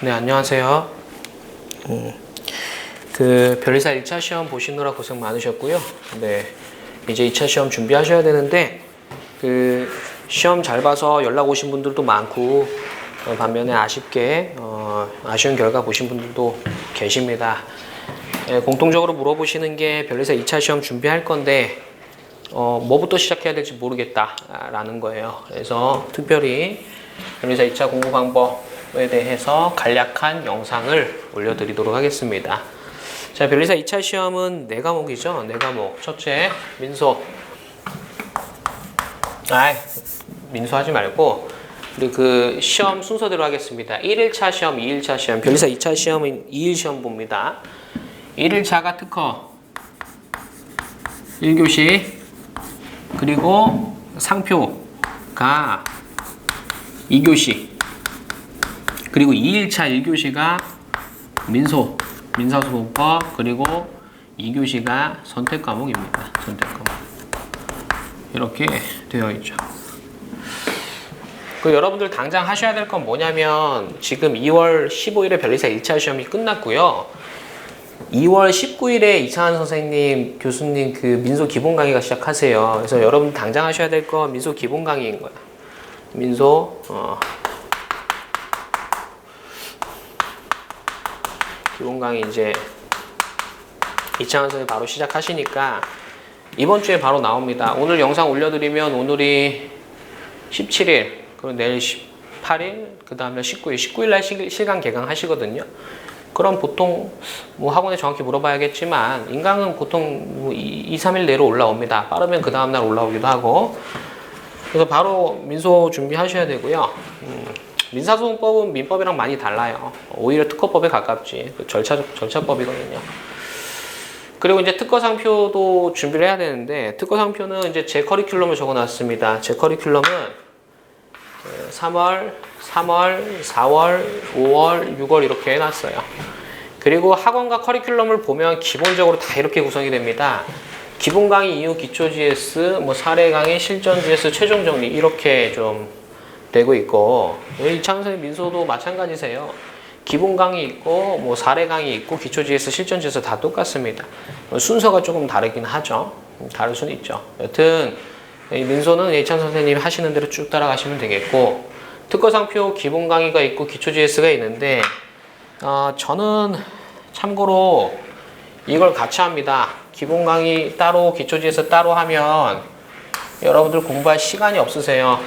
네, 안녕하세요. 그 변리사 1차 시험 보시느라 고생 많으셨고요. 네, 이제 2차 시험 준비하셔야 되는데 그 시험 잘 봐서 연락 오신 분들도 많고 반면에 아쉽게 아쉬운 결과 보신 분들도 계십니다. 공통적으로 물어보시는 게 변리사 2차 시험 준비할 건데 뭐부터 시작해야 될지 모르겠다라는 거예요. 그래서 특별히 변리사 2차 공부 방법에 대해서 간략한 영상을 올려드리도록 하겠습니다. 자, 변리사 2차 시험은 4과목이죠. 4과목. 첫째, 민소. 민소 하지 말고 우리 그 시험 순서대로 하겠습니다. 1일차 시험, 2일차 시험. 변리사 2차 시험은 2일 시험 봅니다. 1일차가 특허 1교시, 그리고 상표가 2교시, 그리고 2일차 1교시가 민소, 민사소송법, 그리고 2교시가 선택과목입니다. 선택과목. 이렇게 되어 있죠. 그 여러분들 당장 하셔야 될 건 뭐냐면 지금 2월 15일에 변리사 1차 시험이 끝났고요. 2월 19일에 이창한 선생님, 교수님 그 민소 기본 강의가 시작하세요. 그래서 여러분 당장 하셔야 될 건 민소 기본 강의인 거야. 민소 기본 강의 이제 이창한 선생님 바로 시작하시니까 이번 주에 바로 나옵니다. 오늘 영상 올려드리면 오늘이 17일, 그리고 내일 18일, 그 다음에 19일, 19일날 실강 개강 하시거든요. 그럼 보통 뭐 학원에 정확히 물어봐야겠지만 인강은 보통 2, 3일 내로 올라옵니다. 빠르면 그 다음날 올라오기도 하고. 그래서 바로 민소 준비하셔야 되고요. 민사소송법은 민법이랑 많이 달라요. 오히려 특허법에 가깝지. 절차법이거든요. 그리고 이제 특허상표도 준비를 해야 되는데 특허상표는 이제 제 커리큘럼을 적어놨습니다. 제 커리큘럼은 3월, 4월, 5월, 6월 이렇게 해놨어요. 그리고 학원과 커리큘럼을 보면 기본적으로 다 이렇게 구성이 됩니다. 기본 강의 이후 기초 GS, 뭐 사례 강의, 실전 GS, 최종 정리 이렇게 좀 되고 있고, 이창훈 선생님 민소도 마찬가지세요. 기본 강의 있고, 뭐 사례 강의 있고, 기초 GS, 실전 GS 다 똑같습니다. 순서가 조금 다르긴 하죠. 다를 수는 있죠. 여튼 민소는 이창훈 선생님 하시는 대로 쭉 따라가시면 되겠고, 특허상표 기본 강의가 있고 기초 GS가 있는데 저는 참고로 이걸 같이 합니다. 기본 강의 따로 기초 GS 따로 하면 여러분들 공부할 시간이 없으세요.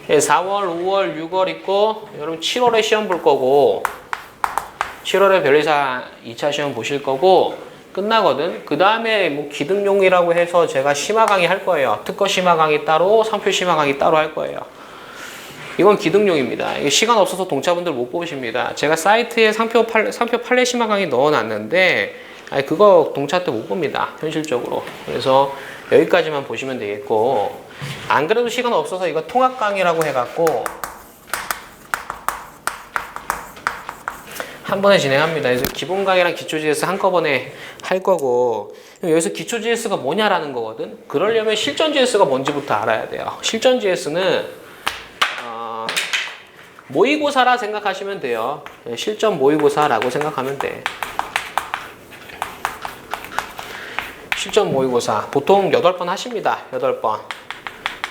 4월, 5월, 6월 있고 여러분 7월에 시험 볼 거고 7월에 변리사 2차 시험 보실 거고 끝나거든. 그 다음에 뭐 기능용이라고 해서 제가 심화 강의 할 거예요. 특허 심화 강의 따로, 상표 심화 강의 따로 할 거예요. 이건 기능용입니다. 이게 시간 없어서 동차분들 못 보십니다. 제가 사이트에 상표 판례 심화 강의 넣어놨는데 그거 동차 때 못 봅니다. 현실적으로. 그래서 여기까지만 보시면 되겠고, 안 그래도 시간 없어서 이거 통합 강의라고 해갖고 한 번에 진행합니다. 그래서 기본 강의랑 기초 GS 한꺼번에 할 거고, 여기서 기초 GS가 뭐냐라는 거거든. 그러려면 실전 GS가 뭔지부터 알아야 돼요. 실전 GS는 모의고사라 생각하시면 돼요. 실전 모의고사라고 생각하면 돼. 실전 모의고사 보통 8번 하십니다. 8번.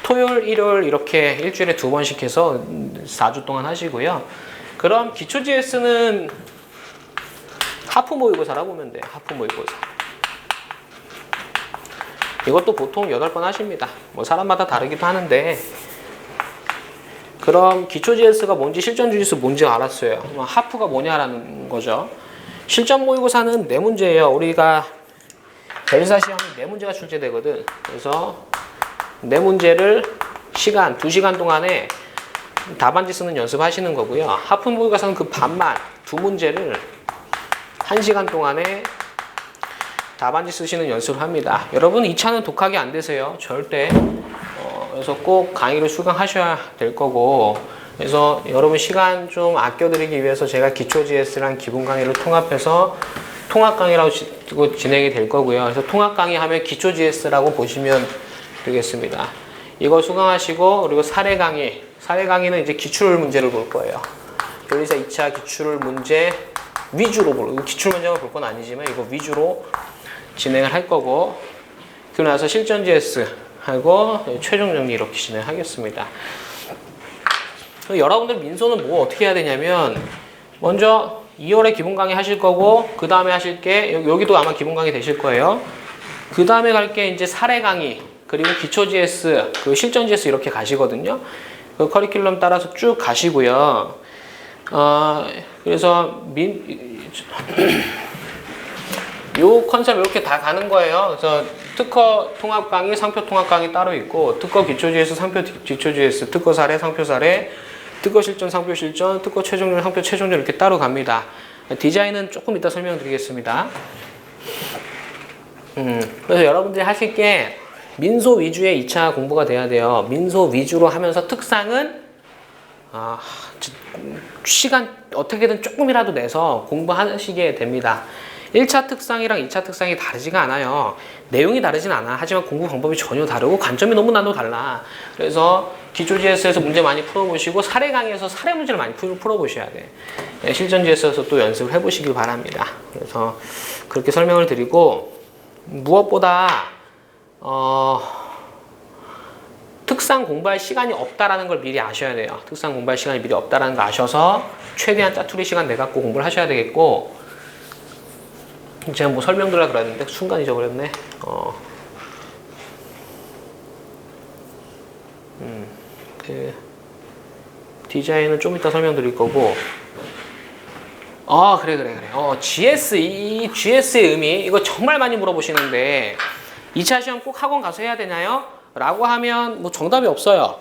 토요일, 일요일 이렇게 일주일에 2번씩 해서 4주 동안 하시고요. 그럼 기초 GS는 하프 모의고사라고 보면 돼요. 하프 모의고사. 이것도 보통 8번 하십니다. 뭐 사람마다 다르기도 하는데, 그럼 기초 GS가 뭔지 실전 GS 뭔지 알았어요. 하프가 뭐냐라는 거죠. 실전 모의고사는 4문제예요. 우리가 변리사 시험이 4문제가 출제되거든. 그래서 4문제를 2시간 동안에 답안지 쓰는 연습하시는 거고요. 하프 모의고사는 그 반만 2문제를 1시간 동안에 답안지 쓰시는 연습을 합니다. 여러분 2차는 독하게 안 되세요. 절대. 그래서 꼭 강의를 수강하셔야 될 거고, 그래서 여러분 시간 좀 아껴드리기 위해서 제가 기초 GS랑 기본 강의를 통합해서 통합 강의라고 진행이 될 거고요. 그래서 통합 강의 하면 기초 GS라고 보시면 되겠습니다. 이거 수강하시고, 그리고 사례 강의는 이제 기출 문제를 볼 거예요. 논리사 2차 기출 문제 위주로 기출 문제만 볼 건 아니지만 이거 위주로 진행을 할 거고, 그러고 나서 실전 GS 하고 최종 정리 이렇게 진행하겠습니다. 여러분들 민소는 뭐 어떻게 해야 되냐면, 먼저 2월에 기본 강의 하실 거고, 그 다음에 하실 게 여기도 아마 기본 강의 되실 거예요. 그 다음에 갈 게 이제 사례 강의, 그리고 기초 GS, 그 실전 GS 이렇게 가시거든요. 그 커리큘럼 따라서 쭉 가시고요. 그래서 요 컨셉 이렇게 다 가는 거예요. 그래서 특허 통합 강의, 상표 통합 강의 따로 있고, 특허 기초 GS, 상표 기초 GS, 특허 사례, 상표 사례, 특허 실전, 상표 실전, 특허 최종전, 상표 최종전 이렇게 따로 갑니다. 디자인은 조금 이따 설명드리겠습니다. 그래서 여러분들이 하실 게 민소 위주의 2차 공부가 돼야 돼요. 민소 위주로 하면서 특상은 시간 어떻게든 조금이라도 내서 공부하시게 됩니다. 1차 특상이랑 2차 특상이 다르지가 않아요. 내용이 다르진 않아. 하지만 공부 방법이 전혀 다르고 관점이 너무나도 달라. 그래서 기초 GS에서 문제 많이 풀어보시고, 사례 강의에서 사례 문제를 많이 풀어보셔야 돼. 실전 GS에서 또 연습을 해보시길 바랍니다. 그래서 그렇게 설명을 드리고, 무엇보다 특상 공부할 시간이 없다라는 걸 미리 아셔야 돼요. 특상 공부할 시간이 미리 없다라는 거 아셔서 최대한 짜투리 시간 내갖고 공부를 하셔야 되겠고, 제가 뭐 설명드리려고 그랬는데 순간 잊어버렸네. 그 디자인은 좀 이따 설명드릴 거고, 그래. GS, 이 GS의 의미, 이거 정말 많이 물어보시는데 2차 시험 꼭 학원 가서 해야 되나요? 라고 하면 뭐 정답이 없어요.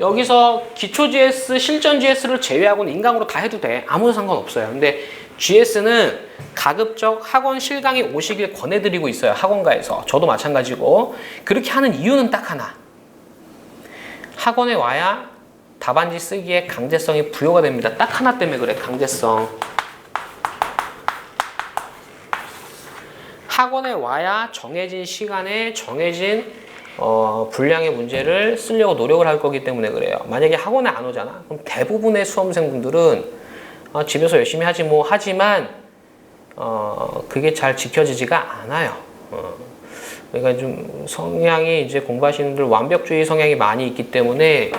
여기서 기초 GS, 실전 GS를 제외하고는 인강으로 다 해도 돼. 아무 상관없어요. 근데 GS는 가급적 학원 실강에 오시길 권해드리고 있어요. 학원가에서. 저도 마찬가지고. 그렇게 하는 이유는 딱 하나. 학원에 와야 답안지 쓰기에 강제성이 부여가 됩니다. 딱 하나 때문에 그래. 강제성. 학원에 와야 정해진 시간에 정해진 분량의 문제를 쓰려고 노력을 할 거기 때문에 그래요. 만약에 학원에 안 오잖아. 그럼 대부분의 수험생분들은 집에서 열심히 하지 뭐 하지만 그게 잘 지켜지지가 않아요. 그러니까 좀 성향이 이제 공부하시는 분들 완벽주의 성향이 많이 있기 때문에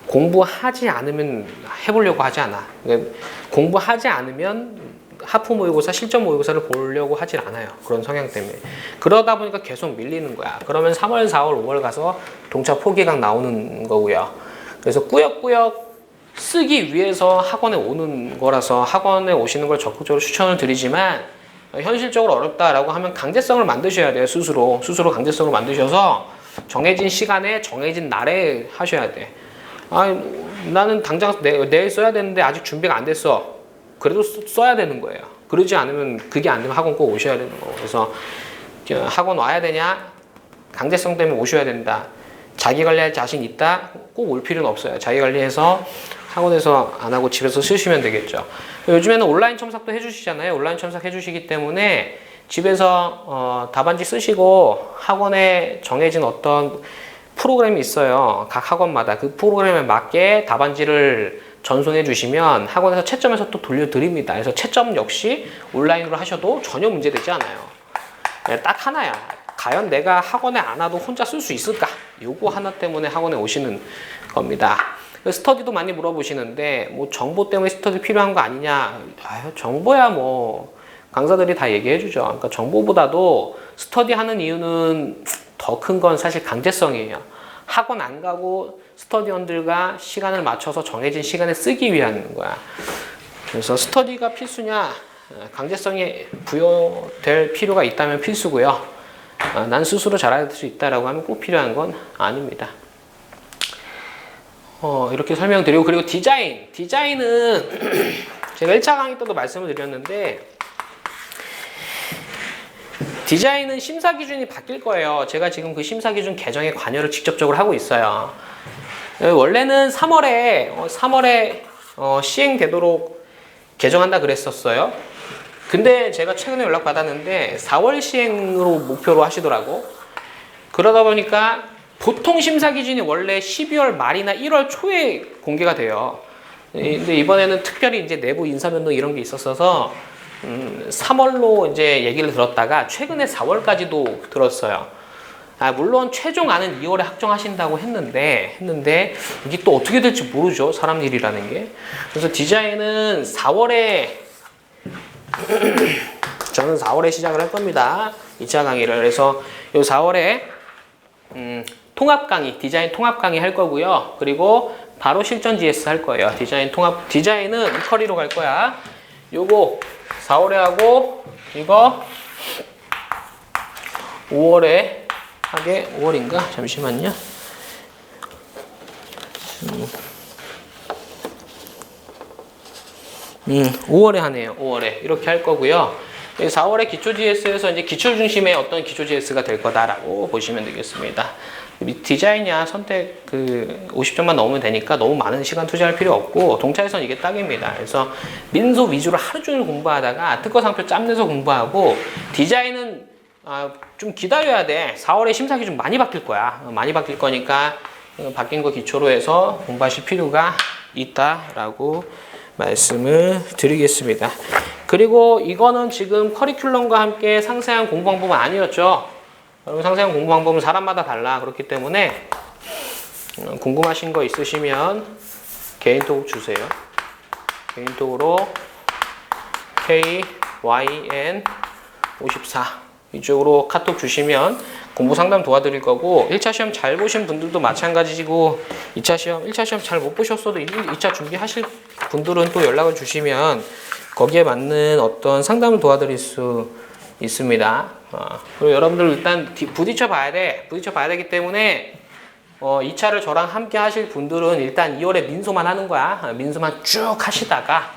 공부하지 않으면 해보려고 하지 않아. 그러니까 공부하지 않으면 하프 모의고사, 실전 모의고사를 보려고 하질 않아요. 그런 성향 때문에. 그러다 보니까 계속 밀리는 거야. 그러면 3월, 4월, 5월 가서 동차 포기강 나오는 거고요. 그래서 꾸역꾸역 쓰기 위해서 학원에 오는 거라서 학원에 오시는 걸 적극적으로 추천을 드리지만, 현실적으로 어렵다라고 하면 강제성을 만드셔야 돼요. 스스로 강제성을 만드셔서 정해진 시간에 정해진 날에 하셔야 돼. 나는 당장 내일 써야 되는데 아직 준비가 안 됐어. 그래도 써야 되는 거예요. 그러지 않으면, 그게 안 되면 학원 꼭 오셔야 되는 거고. 그래서 학원 와야 되냐? 강제성 때문에 오셔야 된다. 자기 관리할 자신 있다? 꼭 올 필요는 없어요. 자기 관리해서 학원에서 안 하고 집에서 쓰시면 되겠죠. 요즘에는 온라인 첨삭도 해주시잖아요. 온라인 첨삭 해주시기 때문에 집에서 답안지 쓰시고 학원에 정해진 어떤 프로그램이 있어요. 각 학원마다 그 프로그램에 맞게 답안지를 전송해 주시면 학원에서 채점해서 또 돌려드립니다. 그래서 채점 역시 온라인으로 하셔도 전혀 문제되지 않아요. 딱 하나야. 과연 내가 학원에 안 와도 혼자 쓸 수 있을까? 요거 하나 때문에 학원에 오시는 겁니다. 스터디도 많이 물어보시는데 뭐 정보 때문에 스터디 필요한 거 아니냐? 정보야 뭐 강사들이 다 얘기해 주죠. 그러니까 정보보다도 스터디 하는 이유는 더 큰 건 사실 강제성이에요. 학원 안 가고 스터디원들과 시간을 맞춰서 정해진 시간에 쓰기 위한 거야. 그래서 스터디가 필수냐? 강제성이 부여될 필요가 있다면 필수고요. 난 스스로 잘할 수 있다라고 하면 꼭 필요한 건 아닙니다. 이렇게 설명드리고, 그리고 디자인은 제가 1차 강의 때도 말씀을 드렸는데, 디자인은 심사 기준이 바뀔 거예요. 제가 지금 그 심사 기준 개정에 관여를 직접적으로 하고 있어요. 원래는 3월에 시행되도록 개정한다 그랬었어요. 근데 제가 최근에 연락 받았는데 4월 시행으로 목표로 하시더라고. 그러다 보니까 보통 심사 기준이 원래 12월 말이나 1월 초에 공개가 돼요. 근데 이번에는 특별히 이제 내부 인사변동 이런 게 있었어서 3월로 이제 얘기를 들었다가 최근에 4월까지도 들었어요. 물론 최종안은 2월에 확정하신다고 했는데 이게 또 어떻게 될지 모르죠. 사람 일이라는 게. 그래서 디자인은 4월에 저는 4월에 시작을 할 겁니다. 2차 강의를. 그래서 요 4월에 통합 강의, 디자인 통합 강의 할 거고요. 그리고 바로 실전 GS 할 거예요. 디자인은 이 커리로 갈 거야. 요거 4월에 하고 이거 5월에 하게 5월인가? 잠시만요. 5월에 하네요. 5월에 이렇게 할 거고요. 4월에 기초 GS에서 이제 기출 중심의 어떤 기초 GS가 될 거다라고 보시면 되겠습니다. 디자인이야 선택 50점만 넣으면 되니까 너무 많은 시간 투자할 필요 없고 동차에선 이게 딱입니다. 그래서 민소 위주로 하루 종일 공부하다가 특허 상표 짬내서 공부하고 디자인은 좀 기다려야 돼. 4월에 심사 기준 많이 바뀔 거야. 많이 바뀔 거니까 바뀐 거 기초로 해서 공부하실 필요가 있다라고 말씀을 드리겠습니다. 그리고 이거는 지금 커리큘럼과 함께 상세한 공부 방법은 아니었죠. 여러분 상세한 공부 방법은 사람마다 달라. 그렇기 때문에 궁금하신 거 있으시면 개인톡 주세요. 개인톡으로 KYN54 이쪽으로 카톡 주시면 공부 상담 도와드릴 거고 1차 시험 잘 보신 분들도 마찬가지고 1차 시험 잘 못 보셨어도 2차 준비하실 분들은 또 연락을 주시면 거기에 맞는 어떤 상담을 도와드릴 수 있습니다. 그리고 여러분들 일단 부딪혀 봐야 되기 때문에 2차를 저랑 함께 하실 분들은 일단 2월에 민소만 하는 거야. 민소만 쭉 하시다가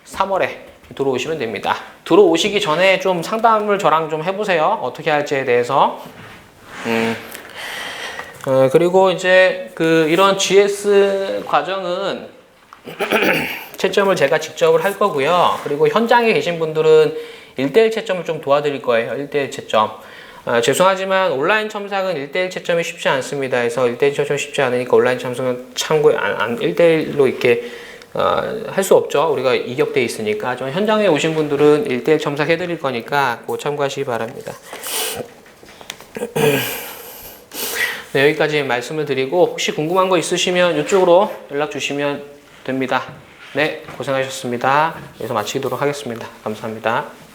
3월에 들어오시면 됩니다. 들어오시기 전에 좀 상담을 저랑 좀 해보세요. 어떻게 할지에 대해서. 그리고 이제 이런 GS 과정은 채점을 제가 직접 할 거고요. 그리고 현장에 계신 분들은 1대1 채점을 좀 도와드릴 거예요. 1대1 채점. 죄송하지만 온라인 첨삭은 1대1 채점이 쉽지 않습니다. 그래서 1대1 채점이 쉽지 않으니까 온라인 첨삭은 참고에 1대1로 이렇게 할 수 없죠. 우리가 이격돼 있으니까. 좀 현장에 오신 분들은 1대1 첨삭 해드릴 거니까 그거 참고하시기 바랍니다. 네, 여기까지 말씀을 드리고 혹시 궁금한 거 있으시면 이쪽으로 연락 주시면 됩니다. 네, 고생하셨습니다. 여기서 마치도록 하겠습니다. 감사합니다.